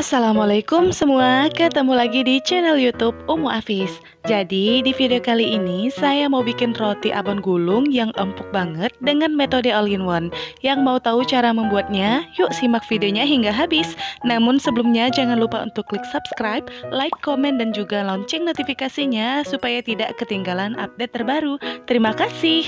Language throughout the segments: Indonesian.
Assalamualaikum semua, ketemu lagi di channel YouTube Umu Afis. Jadi di video kali ini saya mau bikin roti abon gulung yang empuk banget dengan metode all-in-one. Yang mau tahu cara membuatnya, yuk simak videonya hingga habis. Namun sebelumnya jangan lupa untuk klik subscribe, like, komen, dan juga lonceng notifikasinya supaya tidak ketinggalan update terbaru. Terima kasih.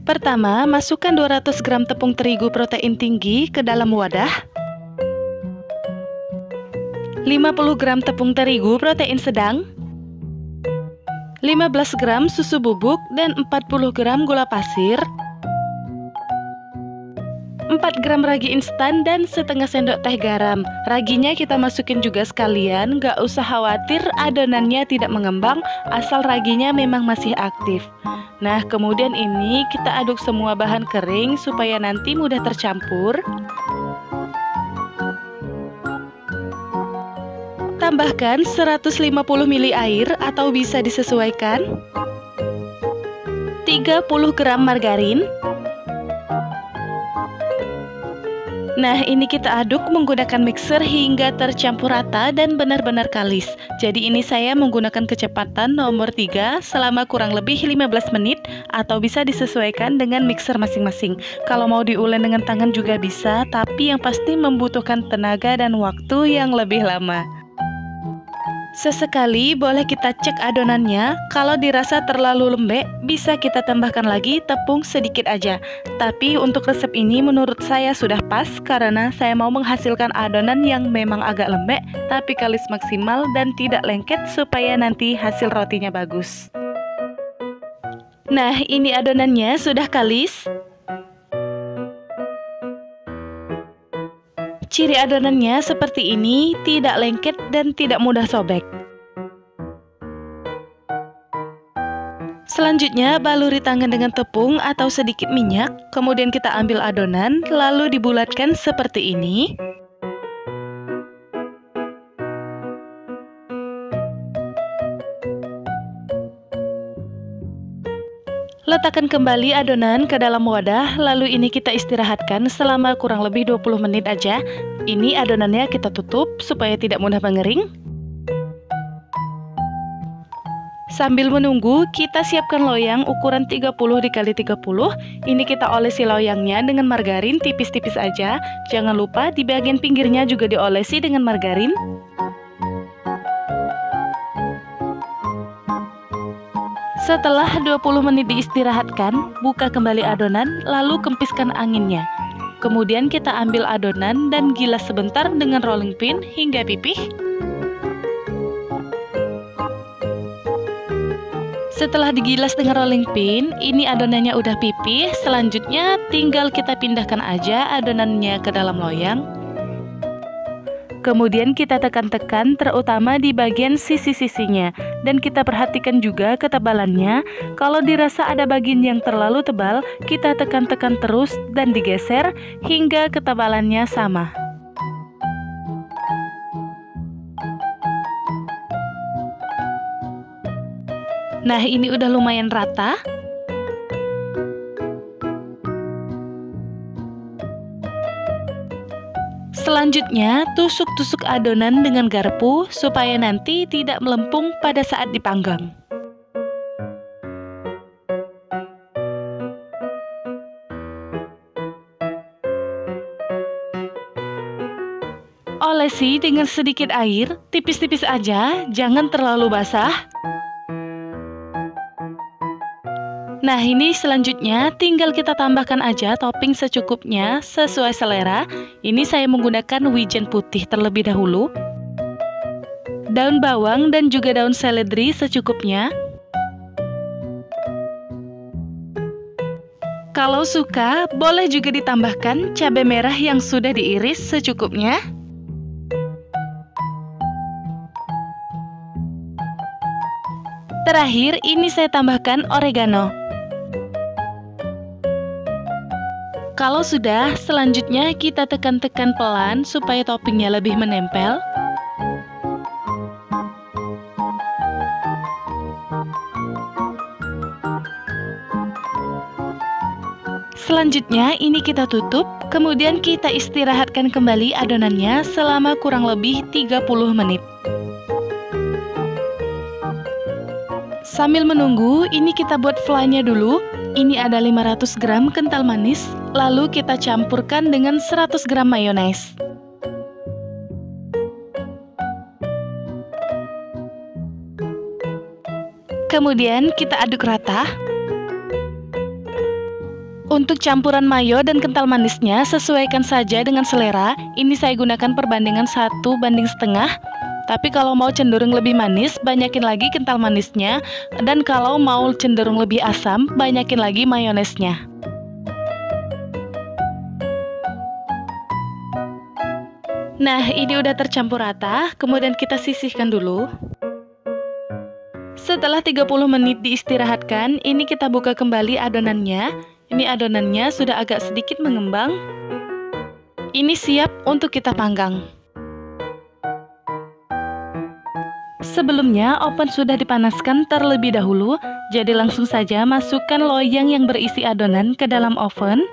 Pertama, masukkan 200 gram tepung terigu protein tinggi ke dalam wadah, 50 gram tepung terigu protein sedang, 15 gram susu bubuk, dan 40 gram gula pasir, 4 gram ragi instan, dan setengah sendok teh garam. Raginya kita masukin juga sekalian, gak usah khawatir adonannya tidak mengembang, asal raginya memang masih aktif. Nah, kemudian ini kita aduk semua bahan kering supaya nanti mudah tercampur. Tambahkan 150 ml air atau bisa disesuaikan. 30 gram margarin. Nah, ini kita aduk menggunakan mixer hingga tercampur rata dan benar-benar kalis. Jadi ini saya menggunakan kecepatan nomor 3 selama kurang lebih 15 menit atau bisa disesuaikan dengan mixer masing-masing. Kalau mau diulek dengan tangan juga bisa, tapi yang pasti membutuhkan tenaga dan waktu yang lebih lama. Sesekali boleh kita cek adonannya, kalau dirasa terlalu lembek bisa kita tambahkan lagi tepung sedikit aja. Tapi untuk resep ini menurut saya sudah pas karena saya mau menghasilkan adonan yang memang agak lembek tapi kalis maksimal dan tidak lengket supaya nanti hasil rotinya bagus. Nah, ini adonannya sudah kalis. Ciri adonannya seperti ini, tidak lengket dan tidak mudah sobek. Selanjutnya, baluri tangan dengan tepung atau sedikit minyak, kemudian kita ambil adonan, lalu dibulatkan seperti ini. Letakkan kembali adonan ke dalam wadah, lalu ini kita istirahatkan selama kurang lebih 20 menit aja. Ini adonannya kita tutup supaya tidak mudah mengering. Sambil menunggu, kita siapkan loyang ukuran 30 x 30. Ini kita olesi loyangnya dengan margarin tipis-tipis aja. Jangan lupa di bagian pinggirnya juga diolesi dengan margarin. Setelah 20 menit diistirahatkan, buka kembali adonan, lalu kempiskan anginnya. Kemudian kita ambil adonan dan gilas sebentar dengan rolling pin hingga pipih. Setelah digilas dengan rolling pin, ini adonannya udah pipih. Selanjutnya tinggal kita pindahkan aja adonannya ke dalam loyang. Kemudian kita tekan-tekan terutama di bagian sisi-sisinya. Dan kita perhatikan juga ketebalannya. Kalau dirasa ada bagian yang terlalu tebal, kita tekan-tekan terus dan digeser hingga ketebalannya sama. Nah, ini udah lumayan rata. Selanjutnya, tusuk-tusuk adonan dengan garpu supaya nanti tidak melempung pada saat dipanggang. Olesi dengan sedikit air, tipis-tipis aja, jangan terlalu basah. Nah, ini selanjutnya tinggal kita tambahkan aja topping secukupnya sesuai selera. Ini saya menggunakan wijen putih terlebih dahulu, daun bawang dan juga daun seledri secukupnya. Kalau suka, boleh juga ditambahkan cabai merah yang sudah diiris secukupnya. Terakhir, ini saya tambahkan oregano. Kalau sudah, selanjutnya kita tekan-tekan pelan supaya toppingnya lebih menempel. Selanjutnya ini kita tutup, Kemudian kita istirahatkan kembali adonannya selama kurang lebih 30 menit. Sambil menunggu, ini kita buat fly-nya dulu. Ini ada 500 gram kental manis, lalu kita campurkan dengan 100 gram mayones. Kemudian kita aduk rata. Untuk campuran mayo dan kental manisnya, sesuaikan saja dengan selera. Ini saya gunakan perbandingan 1:1,5. Tapi kalau mau cenderung lebih manis, banyakin lagi kental manisnya. Dan kalau mau cenderung lebih asam, banyakin lagi mayonesnya. Nah, ini udah tercampur rata, kemudian kita sisihkan dulu. Setelah 30 menit diistirahatkan, ini kita buka kembali adonannya. Ini adonannya sudah agak sedikit mengembang. Ini siap untuk kita panggang. Sebelumnya, oven sudah dipanaskan terlebih dahulu, jadi langsung saja masukkan loyang yang berisi adonan ke dalam oven.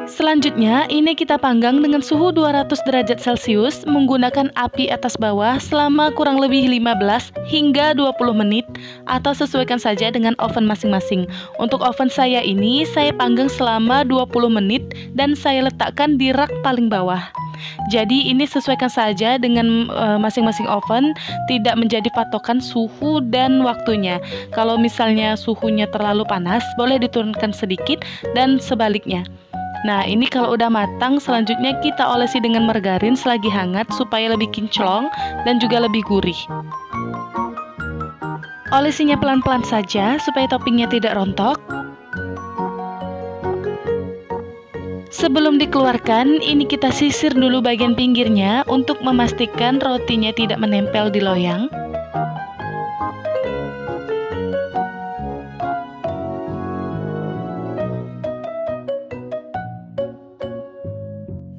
Selanjutnya, ini kita panggang dengan suhu 200 derajat Celcius menggunakan api atas bawah selama kurang lebih 15 hingga 20 menit atau sesuaikan saja dengan oven masing-masing. Untuk oven saya ini, saya panggang selama 20 menit dan saya letakkan di rak paling bawah. Jadi ini sesuaikan saja dengan masing-masing oven, tidak menjadi patokan suhu dan waktunya. Kalau misalnya suhunya terlalu panas, boleh diturunkan sedikit dan sebaliknya. Nah, ini kalau udah matang, selanjutnya kita olesi dengan margarin selagi hangat supaya lebih kinclong dan juga lebih gurih. Olesinya pelan-pelan saja supaya toppingnya tidak rontok. Sebelum dikeluarkan, ini kita sisir dulu bagian pinggirnya untuk memastikan rotinya tidak menempel di loyang.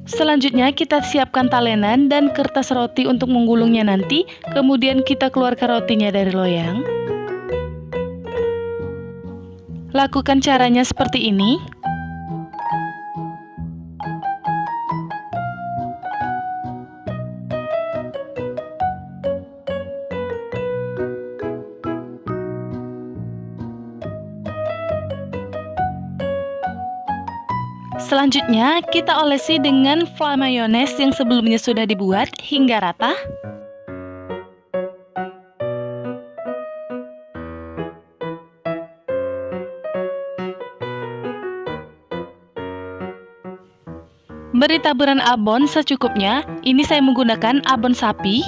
Selanjutnya kita siapkan talenan dan kertas roti untuk menggulungnya nanti. Kemudian kita keluarkan rotinya dari loyang. Lakukan caranya seperti ini. Selanjutnya, kita olesi dengan fly mayones yang sebelumnya sudah dibuat hingga rata. Beri taburan abon secukupnya. Ini saya menggunakan abon sapi.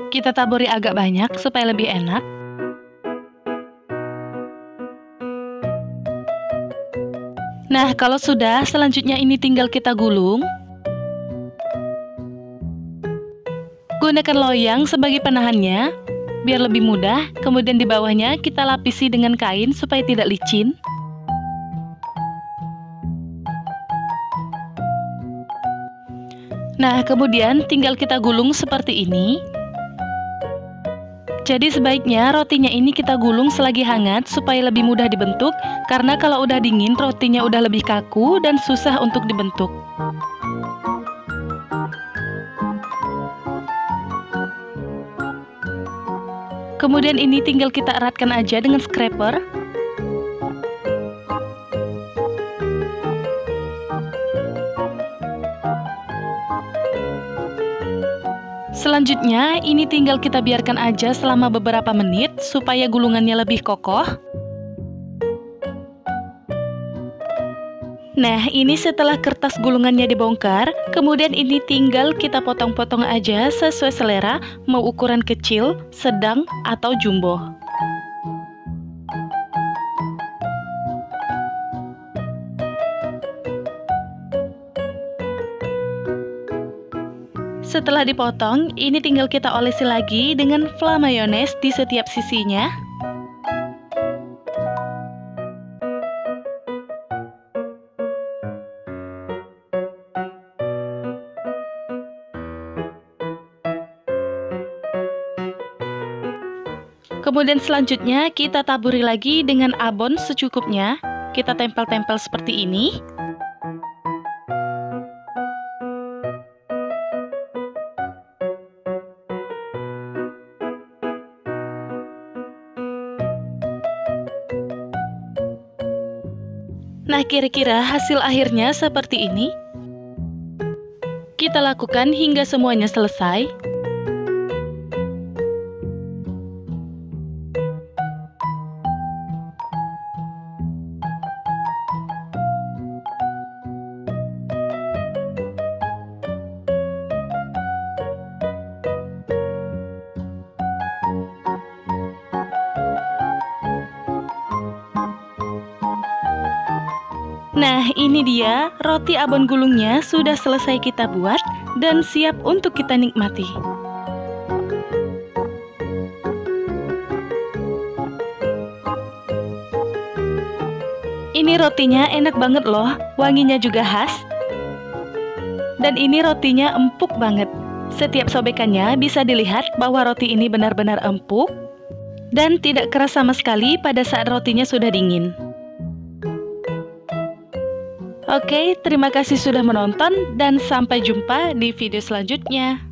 Kita taburi agak banyak supaya lebih enak. Nah, kalau sudah, selanjutnya ini tinggal kita gulung. Gunakan loyang sebagai penahannya, biar lebih mudah. Kemudian di bawahnya kita lapisi dengan kain supaya tidak licin. Nah, kemudian tinggal kita gulung seperti ini. Jadi sebaiknya rotinya ini kita gulung selagi hangat supaya lebih mudah dibentuk, karena kalau udah dingin rotinya udah lebih kaku dan susah untuk dibentuk. Kemudian ini tinggal kita eratkan aja dengan scraper. Selanjutnya, ini tinggal kita biarkan aja selama beberapa menit supaya gulungannya lebih kokoh. Nah, ini setelah kertas gulungannya dibongkar, kemudian ini tinggal kita potong-potong aja sesuai selera, mau ukuran kecil, sedang, atau jumbo. Setelah dipotong, ini tinggal kita olesi lagi dengan fly mayones di setiap sisinya. Kemudian selanjutnya kita taburi lagi dengan abon secukupnya. Kita tempel-tempel seperti ini. Nah, kira-kira hasil akhirnya seperti ini. Kita lakukan hingga semuanya selesai. Nah, ini dia roti abon gulungnya sudah selesai kita buat dan siap untuk kita nikmati. Ini rotinya enak banget loh, wanginya juga khas. Dan ini rotinya empuk banget. Setiap sobekannya bisa dilihat bahwa roti ini benar-benar empuk dan tidak keras sama sekali pada saat rotinya sudah dingin. Oke, terima kasih sudah menonton dan sampai jumpa di video selanjutnya.